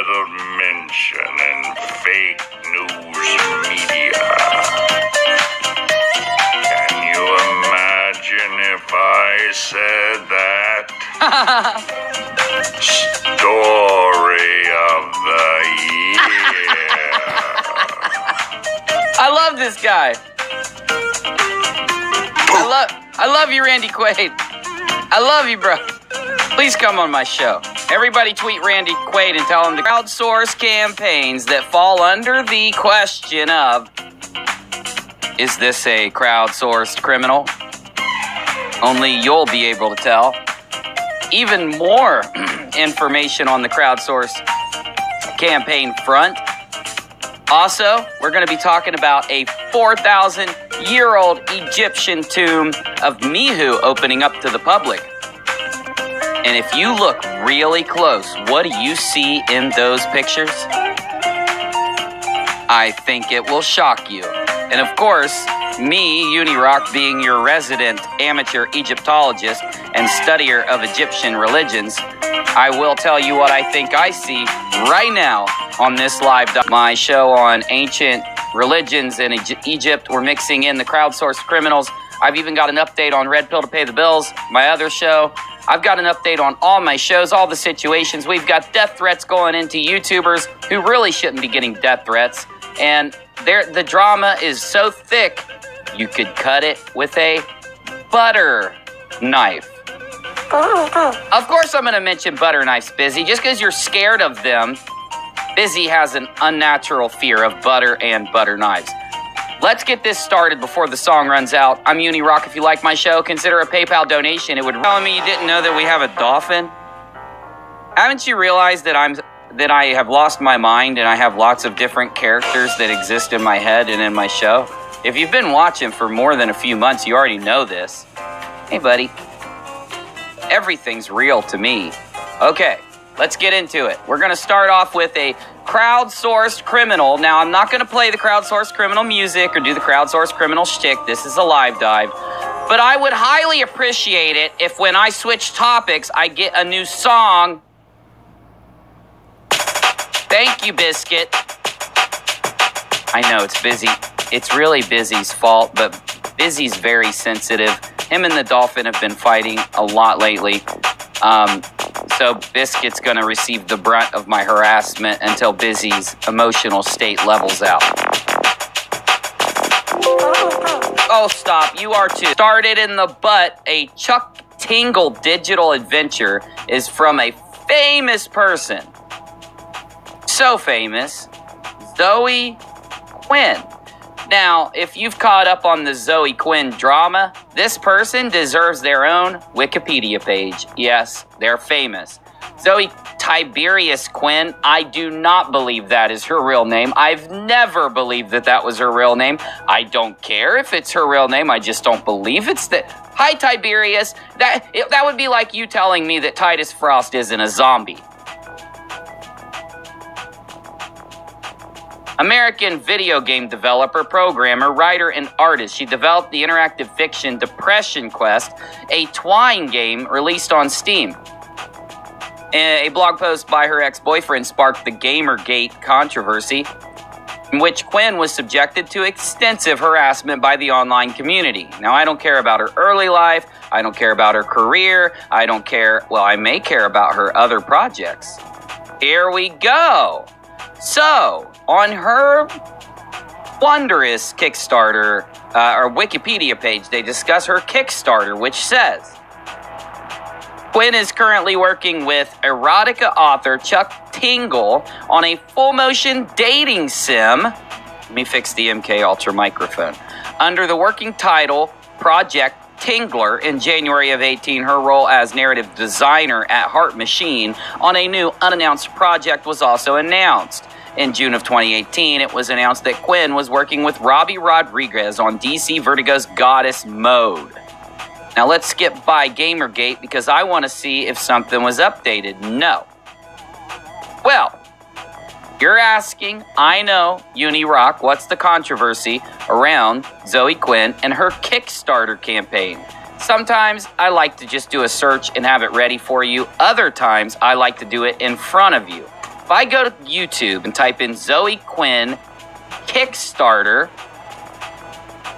little mention in fake news media. Can you imagine if I said that? Story of the year. I love this guy. I love you, Randy Quaid. I love you, bro. Please come on my show. Everybody tweet Randy Quaid and tell him to crowdsource campaigns that fall under the question of, is this a crowdsourced criminal? Only you'll be able to tell. Even more information on the crowdsourced campaign front. Also, we're going to be talking about a 4,000-year-old Egyptian tomb of Mihu opening up to the public. And if you look really close, what do you see in those pictures? I think it will shock you. And of course, me, Unirock, being your resident amateur Egyptologist and studier of Egyptian religions, I will tell you what I think I see right now on this live. My show on ancient religions in Egypt. We're mixing in the crowdsourced criminals. I've even got an update on Red Pill to Pay the Bills, my other show. I've got an update on all my shows, all the situations. We've got death threats going into YouTubers who really shouldn't be getting death threats. And the drama is so thick, you could cut it with a butter knife. Of course I'm going to mention butter knives, Busy. Just because you're scared of them, Busy has an unnatural fear of butter and butter knives. Let's get this started before the song runs out. I'm Unirock. If you like my show, consider a PayPal donation. It would tell me you didn't know that we have a dolphin. Haven't you realized that I have lost my mind and I have lots of different characters that exist in my head and in my show? If you've been watching for more than a few months, you already know this. Hey, buddy. Everything's real to me. Okay, let's get into it. We're going to start off with a crowdsourced criminal. Now, I'm not going to play the crowdsourced criminal music or do the crowdsourced criminal shtick. This is a live dive. But I would highly appreciate it if when I switch topics, I get a new song. Thank you, Biscuit. I know it's Busy. It's really Busy's fault, but Busy's very sensitive. Him and the dolphin have been fighting a lot lately. So Biscuit's going to receive the brunt of my harassment until Busy's emotional state levels out. Oh, stop. You are too. Started in the butt, a Chuck Tingle digital adventure is from a famous person. So famous. Zoe Quinn. Now, if you've caught up on the Zoe Quinn drama, this person deserves their own Wikipedia page. Yes, they're famous. Zoe Tiberius Quinn, I do not believe that is her real name. I've never believed that that was her real name. I don't care if it's her real name. I just don't believe it's that. Hi, Tiberius. That would be like you telling me that Titus Frost isn't a zombie. American video game developer, programmer, writer, and artist. She developed the interactive fiction Depression Quest, a Twine game released on Steam. A blog post by her ex-boyfriend sparked the Gamergate controversy, in which Quinn was subjected to extensive harassment by the online community. Now, I don't care about her early life. I don't care about her career. I don't care, well, I may care about her other projects. Here we go. So, on her wondrous Kickstarter, or Wikipedia page, they discuss her Kickstarter, which says, Quinn is currently working with erotica author Chuck Tingle on a full-motion dating sim. Let me fix the MK Ultra microphone. Under the working title, Project Tingler. In January of 18, her role as narrative designer at Heart Machine on a new unannounced project was also announced. In June of 2018, it was announced that Quinn was working with Robbie Rodriguez on DC Vertigo's Goddess Mode. Now let's skip by Gamergate because I want to see if something was updated. No. Well, you're asking, I know, Unirock, what's the controversy around Zoe Quinn and her Kickstarter campaign? Sometimes I like to just do a search and have it ready for you. Other times I like to do it in front of you. If I go to YouTube and type in Zoe Quinn Kickstarter,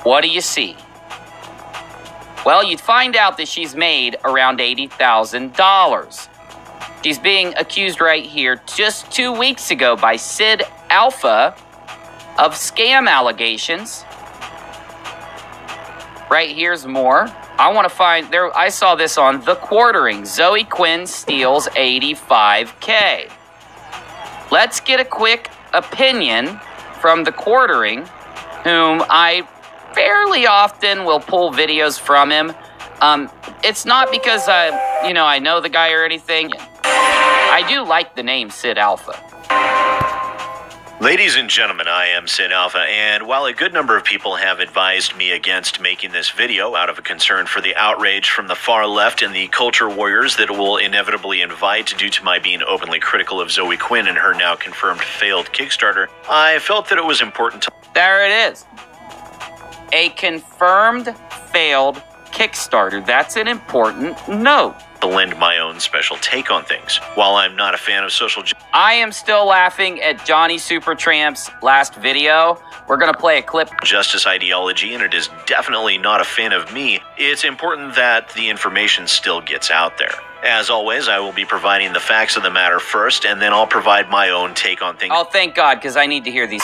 what do you see? Well, you'd find out that she's made around $80,000. She's being accused right here just 2 weeks ago by Sid Alpha of scam allegations. Right here's more. I want to find there. I saw this on The Quartering. Zoe Quinn steals $85K. Let's get a quick opinion from The Quartering, whom I fairly often will pull videos from him. It's not because I know the guy or anything. I do like the name Sid Alpha. Ladies and gentlemen, I am Sid Alpha, and while a good number of people have advised me against making this video out of a concern for the outrage from the far left and the culture warriors that it will inevitably invite due to my being openly critical of Zoe Quinn and her now confirmed failed Kickstarter, I felt that it was important to... There it is. A confirmed failed Kickstarter. That's an important note. ...to lend my own special take on things. While I'm not a fan of social... I am still laughing at Johnny Supertramp's last video. We're going to play a clip. ...justice ideology, and it is definitely not a fan of me. It's important that the information still gets out there. As always, I will be providing the facts of the matter first, and then I'll provide my own take on things. Oh, thank God, because I need to hear these.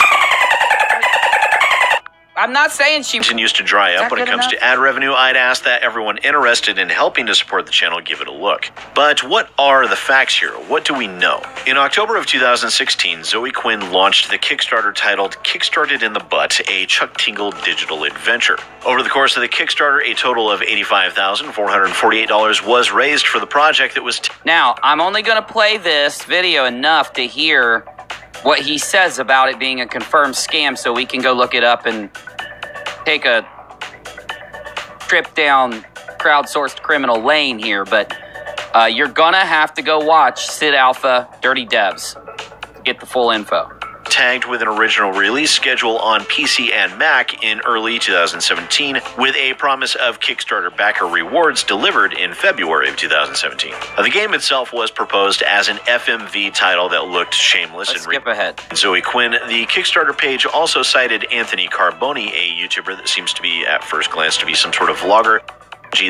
I'm not saying she continues to dry up when it comes to ad revenue. I'd ask that everyone interested in helping to support the channel give it a look. But what are the facts here? What do we know? In October of 2016, Zoe Quinn launched the Kickstarter titled Kickstarted in the Butt, a Chuck Tingle digital adventure. Over the course of the Kickstarter, a total of $85,448 was raised for the project that was... Now, I'm only going to play this video enough to hear what he says about it being a confirmed scam so we can go look it up and take a trip down crowdsourced criminal lane here. But you're going to have to go watch Sid Alpha Dirty Devs to get the full info. Tagged with an original release schedule on PC and Mac in early 2017, with a promise of Kickstarter backer rewards delivered in February of 2017. The game itself was proposed as an FMV title that looked shameless. Let's skip ahead. Zoe Quinn, the Kickstarter page also cited Anthony Carboni, a YouTuber that seems to be, at first glance, to be some sort of vlogger,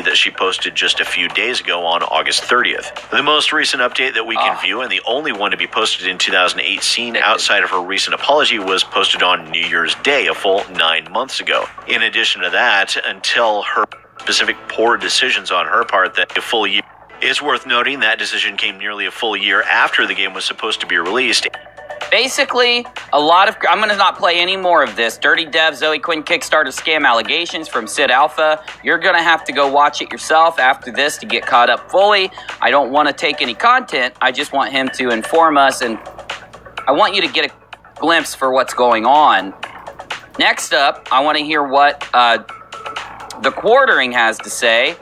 that she posted just a few days ago on August 30th. The most recent update that we can view, and the only one to be posted in 2018 outside of her recent apology, was posted on New Year's Day, a full 9 months ago. In addition to that, until her specific poor decisions on her part, that a full year. It's worth noting that decision came nearly a full year after the game was supposed to be released. Basically, I'm going to not play any more of this. Dirty Dev, Zoe Quinn Kickstarter scam allegations from Sid Alpha. You're going to have to go watch it yourself after this to get caught up fully. I don't want to take any content. I just want him to inform us, and I want you to get a glimpse for what's going on. Next up, I want to hear what The Quartering has to say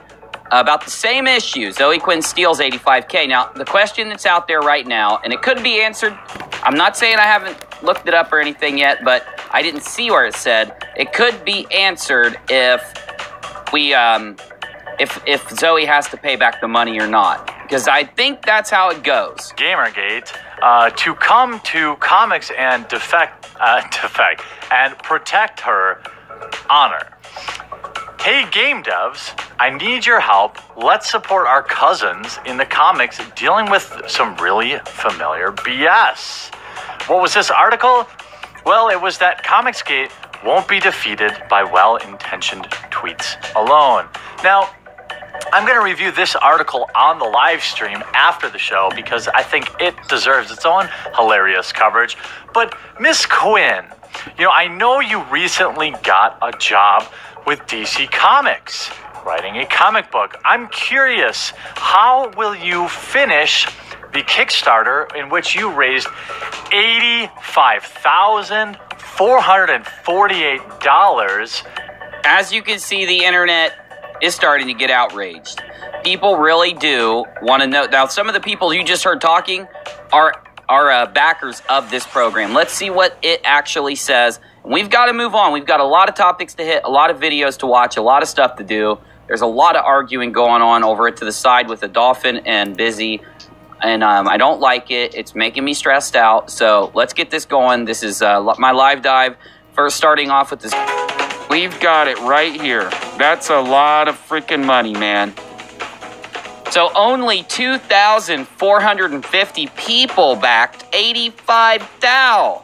about the same issue. Zoe Quinn steals $85K. Now, the question that's out there right now, and it could be answered... I'm not saying I haven't looked it up or anything yet, but I didn't see where it said. It could be answered if we, if Zoe has to pay back the money or not. Because I think that's how it goes. Gamergate, to come to comics and defect and protect her honor. Hey game devs, I need your help. Let's support our cousins in the comics dealing with some really familiar BS. What was this article? Well, it was that Comicsgate won't be defeated by well-intentioned tweets alone. Now, I'm going to review this article on the live stream after the show because I think it deserves its own hilarious coverage. But Miss Quinn, I know you recently got a job with DC Comics, writing a comic book. I'm curious, how will you finish the Kickstarter in which you raised $85,448? As you can see, the internet is starting to get outraged. People really do want to know. Now, some of the people you just heard talking are backers of this program. Let's see what it actually says. We've got to move on. We've got a lot of topics to hit, a lot of videos to watch, a lot of stuff to do. There's a lot of arguing going on over to the side with the Dolphin and Busy. and I don't like it. It's making me stressed out. So let's get this going. This is my live dive. First, starting off with this. We've got it right here. That's a lot of freaking money, man. So only 2,450 people backed 85 thou.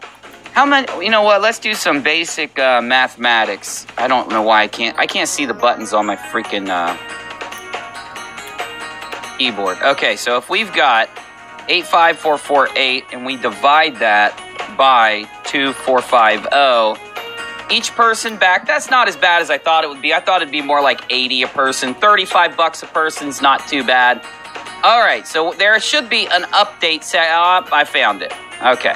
How many? You know what? Let's do some basic mathematics. I don't know why I can't see the buttons on my freaking keyboard. Okay, so if we've got 85448 and we divide that by 2450, each person back, that's not as bad as I thought it would be. I thought it'd be more like 80 a person. $35 a person's not too bad. All right, so there should be an update set up. I found it. Okay.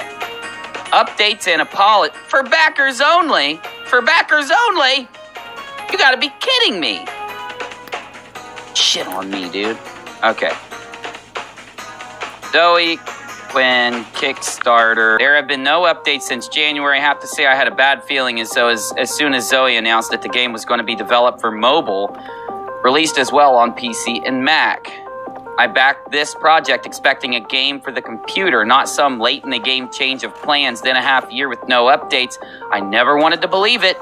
Updates and apology for backers only. For backers only? You gotta be kidding me. Shit on me, dude. Okay. Zoe Quinn, Kickstarter. There have been no updates since January. I have to say I had a bad feeling as soon as Zoe announced that the game was going to be developed for mobile, released as well on PC and Mac. I backed this project expecting a game for the computer, not some late in the game change of plans, then a half year with no updates. I never wanted to believe it,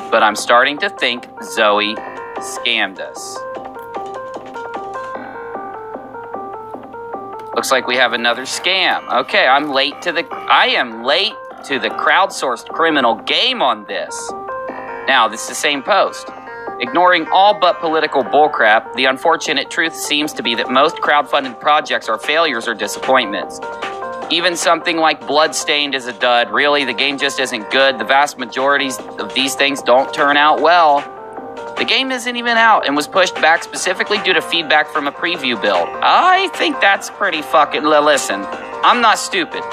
but I'm starting to think Zoe scammed us. Looks like we have another scam. Okay, I am late to the crowdsourced criminal game on this. Now, this is the same post. Ignoring all but political bullcrap, the unfortunate truth seems to be that most crowdfunded projects are failures or disappointments. Even something like Bloodstained is a dud. Really, the game just isn't good. The vast majority of these things don't turn out well. The game isn't even out and was pushed back specifically due to feedback from a preview build. I think that's pretty fucking... Listen, I'm not stupid.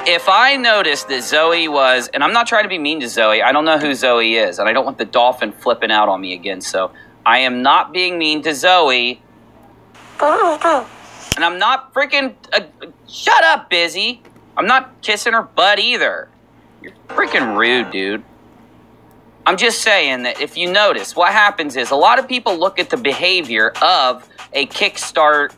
If I noticed that Zoe was... And I'm not trying to be mean to Zoe. I don't know who Zoe is. And I don't want the dolphin flipping out on me again. So I am not being mean to Zoe. And I'm not freaking... shut up, Busy. I'm not kissing her butt either. You're freaking rude, dude. I'm just saying that if you notice, what happens is a lot of people look at the behavior of a Kickstarter,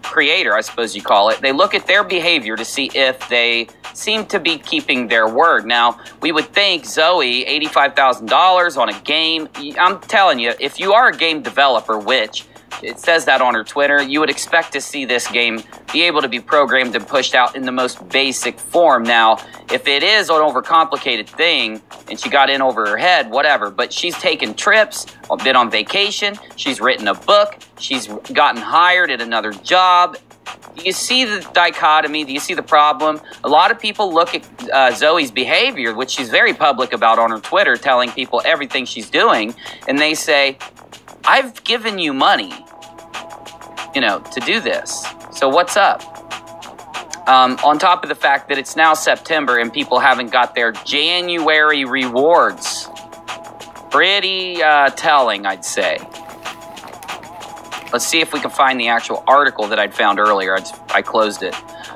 creator, I suppose you call it. They look at their behavior to see if they seem to be keeping their word. Now, we would think Zoe, $85,000 on a game. I'm telling you, if you are a game developer, which it says that on her Twitter, you would expect to see this game be able to be programmed and pushed out in the most basic form. Now, if it is an overcomplicated thing and she got in over her head, whatever, but she's taken trips, been on vacation, she's written a book, she's gotten hired at another job. Do you see the dichotomy? Do you see the problem? A lot of people look at Zoe's behavior, which she's very public about on her Twitter, telling people everything she's doing, and they say, I've given you money, to do this. So what's up? On top of the fact that it's now September and people haven't got their January rewards. Pretty telling, I'd say. Let's see if we can find the actual article that I'd found earlier. I closed it.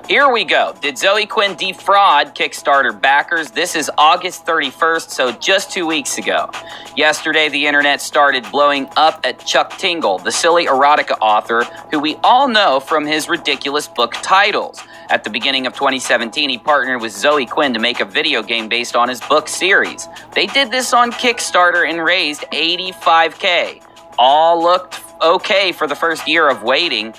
Here we go. Did Zoe Quinn defraud Kickstarter backers? This is August 31st, so just 2 weeks ago. Yesterday, the internet started blowing up at Chuck Tingle, the silly erotica author who we all know from his ridiculous book titles. At the beginning of 2017, he partnered with Zoe Quinn to make a video game based on his book series. They did this on Kickstarter and raised $85K. All looked okay for the first year of waiting,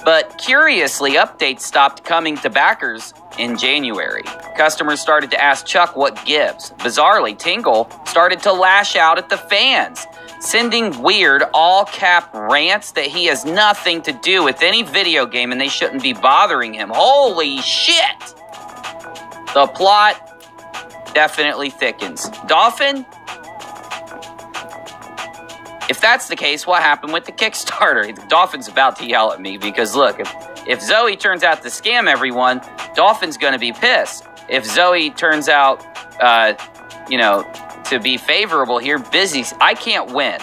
but curiously, updates stopped coming to backers in January. Customers started to ask Chuck what gives. Bizarrely, Tingle started to lash out at the fans, sending weird all-cap rants that he has nothing to do with any video game and they shouldn't be bothering him. Holy shit! The plot definitely thickens. Dolphin? If that's the case, what happened with the Kickstarter? The Dolphin's about to yell at me because, look, if Zoe turns out to scam everyone, Dolphin's going to be pissed. If Zoe turns out, to be favorable here, Busy, I can't win.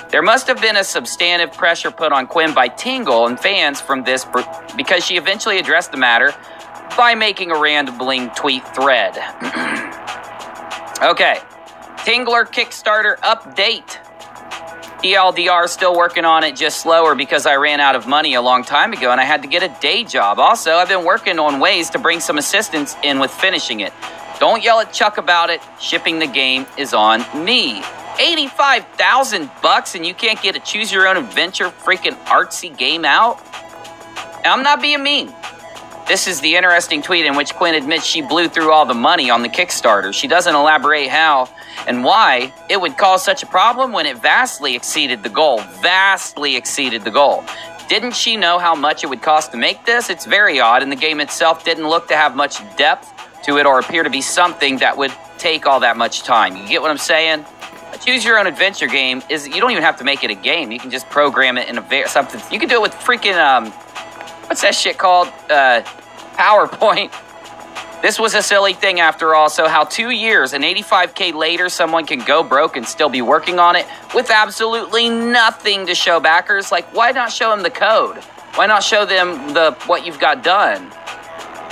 There must have been a substantive pressure put on Quinn by Tingle and fans from this because she eventually addressed the matter by making a rambling tweet thread. Okay, Tingler Kickstarter update. TLDR, still working on it, just slower because I ran out of money a long time ago and I had to get a day job. Also, I've been working on ways to bring some assistance in with finishing it. Don't yell at Chuck about it. Shipping the game is on me. $85,000 and you can't get a choose your own adventure freaking artsy game out? And I'm not being mean. This is the interesting tweet in which Quinn admits she blew through all the money on the Kickstarter. She doesn't elaborate how and why it would cause such a problem when it vastly exceeded the goal. Vastly exceeded the goal. Didn't she know how much it would cost to make this? It's very odd, and the game itself didn't look to have much depth to it or appear to be something that would take all that much time. You get what I'm saying? A choose your own adventure game is, you don't even have to make it a game. You can just program it in something. You can do it with freaking, what's that shit called? PowerPoint. This was a silly thing after all, so how 2 years and $85K later someone can go broke and still be working on it with absolutely nothing to show backers? Like, why not show them the code? Why not show them what you've got done?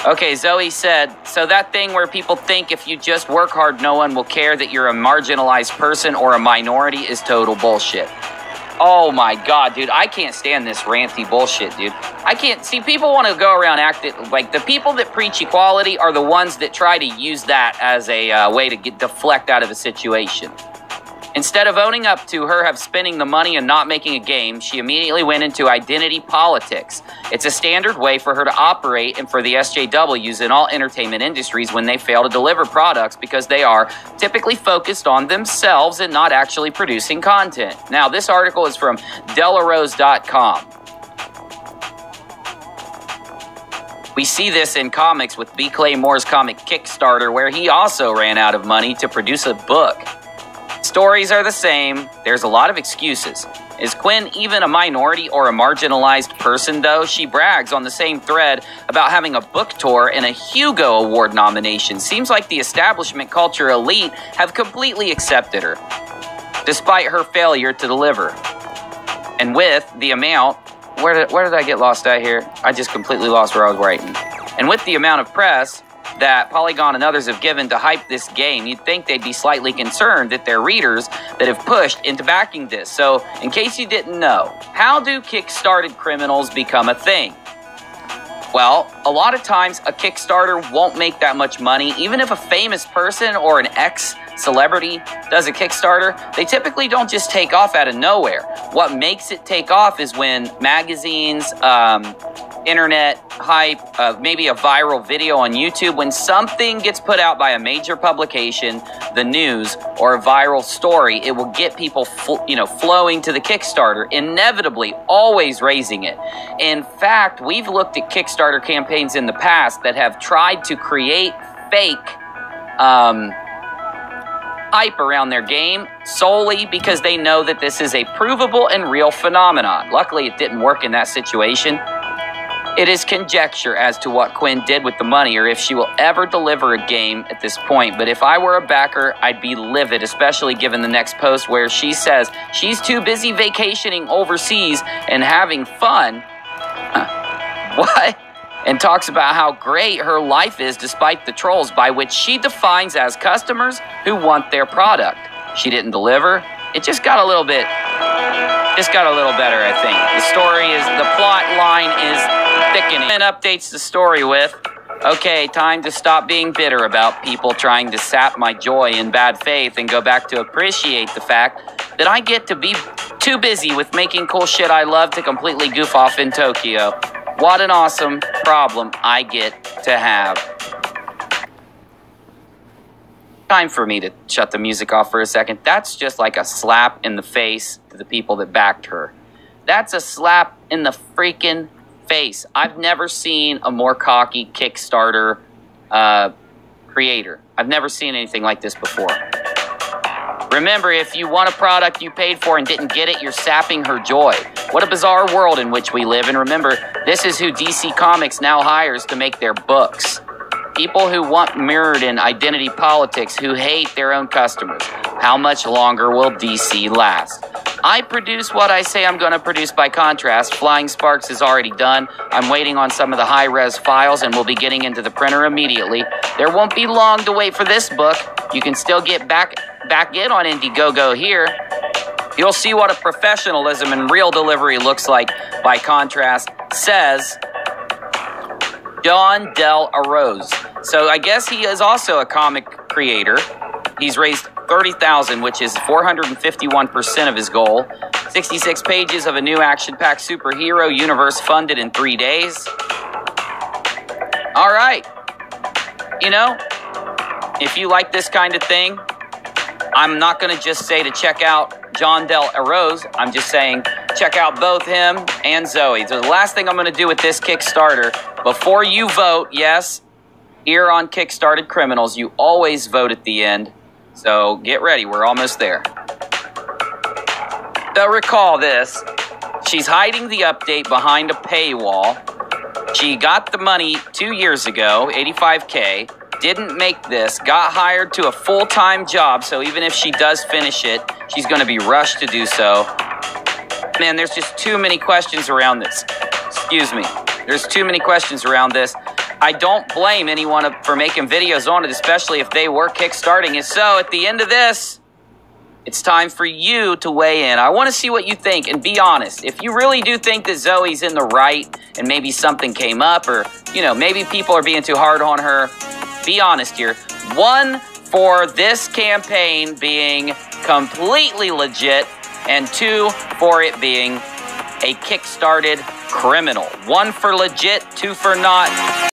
Okay, Zoe said, so that thing where people think if you just work hard, no one will care that you're a marginalized person or a minority is total bullshit. Oh my God, dude, I can't stand this ranty bullshit, dude. I can't see people want to go around acting like the people that preach equality are the ones that try to use that as a way to deflect out of a situation. Instead of owning up to her spending the money and not making a game, she immediately went into identity politics. It's a standard way for her to operate and for the SJWs in all entertainment industries when they fail to deliver products because they are typically focused on themselves and not actually producing content. Now, this article is from delarose.com. We see this in comics with B. Clay Moore's comic Kickstarter, where he also ran out of money to produce a book. Stories are the same. There's a lot of excuses. Is Quinn even a minority or a marginalized person, though? She brags on the same thread about having a book tour and a Hugo Award nomination. Seems like the establishment culture elite have completely accepted her, despite her failure to deliver. And with the amount... Where did I get lost at here? I just completely lost where I was writing. And with the amount of press that Polygon and others have given to hype this game, you'd think they'd be slightly concerned that their readers that have pushed into backing this. So, in case you didn't know, how do Kickstarted criminals become a thing? Well, a lot of times a Kickstarter won't make that much money. Even if a famous person or an ex-celebrity does a Kickstarter, they typically don't just take off out of nowhere. What makes it take off is when magazines, internet hype, maybe a viral video on YouTube, when something gets put out by a major publication, the news, or a viral story, it will get people flowing to the Kickstarter, inevitably always raising it. In fact, we've looked at Kickstarter campaigns in the past that have tried to create fake hype around their game solely because they know that this is a provable and real phenomenon. Luckily, it didn't work in that situation. It is conjecture as to what Quinn did with the money or if she will ever deliver a game at this point. But if I were a backer, I'd be livid, especially given the next post where she says she's too busy vacationing overseas and having fun. What? And talks about how great her life is despite the trolls, by which she defines as customers who want their product. She didn't deliver. It just got a little bit... Just got a little better, I think. The plot line is thickening. And updates the story with, okay, time to stop being bitter about people trying to sap my joy in bad faith and go back to appreciate the fact that I get to be too busy with making cool shit I love to completely goof off in Tokyo. What an awesome problem I get to have. Time for me to shut the music off for a second. That's just like a slap in the face to the people that backed her. That's a slap in the freaking face. I've never seen a more cocky Kickstarter creator. I've never seen anything like this before. Remember, if you want a product you paid for and didn't get it, you're sapping her joy. What a bizarre world in which we live. And remember, this is who DC Comics now hires to make their books. People who want mirrored in identity politics, who hate their own customers. How much longer will DC last? I produce what I say I'm going to produce by contrast. Flying Sparks is already done. I'm waiting on some of the high-res files and we'll be getting into the printer immediately. There won't be long to wait for this book. You can still get back in on Indiegogo here. You'll see what a professionalism and real delivery looks like, by contrast, says John Del Arroz. So I guess he is also a comic creator. He's raised $30,000, which is 451% of his goal. 66 pages of a new action-packed superhero universe funded in 3 days. All right. You know, if you like this kind of thing, I'm not going to just say to check out John Del Arroz. I'm just saying check out both him and Zoe. So the last thing I'm going to do with this Kickstarter, before you vote, yes, here on Kickstarted Criminals, you always vote at the end. So get ready. We're almost there. So recall this. She's hiding the update behind a paywall. She got the money 2 years ago, $85K. Didn't make this, got hired to a full-time job, so even if she does finish it, she's going to be rushed to do so. Man, there's just too many questions around this. Excuse me. There's too many questions around this. I don't blame anyone for making videos on it, especially if they were kickstarting it. So at the end of this, it's time for you to weigh in. I want to see what you think, and be honest. If you really do think that Zoe's in the right and maybe something came up, or, you know, maybe people are being too hard on her, be honest here. 1, for this campaign being completely legit, and 2, for it being a kickstarted criminal. 1 for legit, 2 for not.